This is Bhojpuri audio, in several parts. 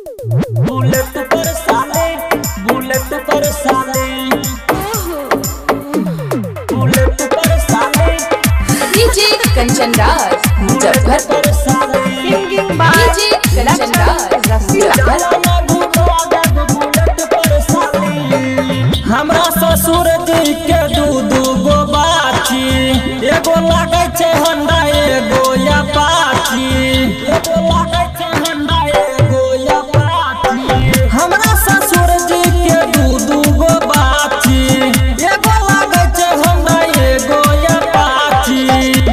बुलेट पर साले, बुलेट पर साले, बुलेट पर साले। DJ Kanchan Raj Muzaffarpur. Singing by DJ Kanchan Raj Muzaffarpur. हमरा ससुर जी के दू गो बाची, एगो लागे छे होंडा एगो अपाची, एगो लागे छे होंडा एगो अपाची। हमरा ससुर जी के दू गो बाची, एगो लागे छे होंडा एगो अपाची।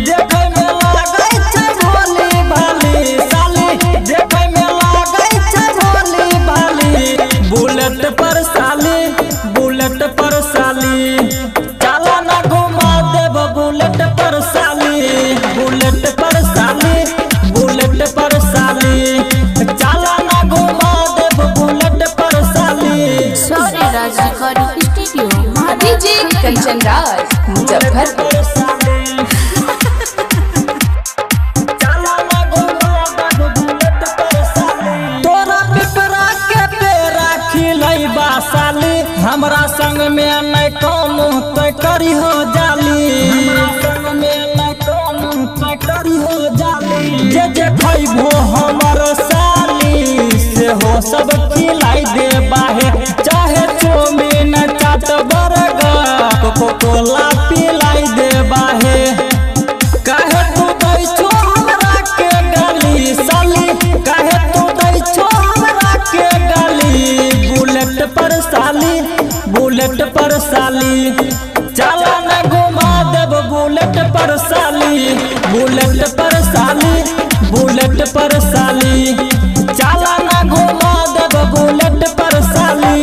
देखे में लागे छे भोली भाली साली, देखे में लागे छे भोली भाली। बुलेट पर साली, बुलेट पर साली, चला ना घुमा देब बुलेट पर साली, बुलेट पर साली, बुलेट पर साली, चला ना घुमा देब बुलेट पर साली। सॉरी राज recording studio. DJ Kanchan Raj Muzaffarpur. साली हमरा संग में नहीं कोनो तय करी हो जाली, हमरा संग में नहीं कोनो तय करी हो जाली। जे जे खइबो हमर साली से हो सब खिलाई दे बाहे, चाहे चौमीन चाट बर्गर कोको कोला पिलाई दे बाहे। काहे तू दै छो हमरा के गाली साली, काहे तू दै छो हमरा के गाली। बुलेट पर साली, बुलेट पर साली, चला न घुमा देब बुलेट पर साली, बुलेट पर साली, बुलेट पर साली, चला न घुमा देब बुलेट पर साली।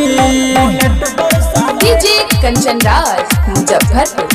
डीजे कंचन राज मुजफ्फरपुर।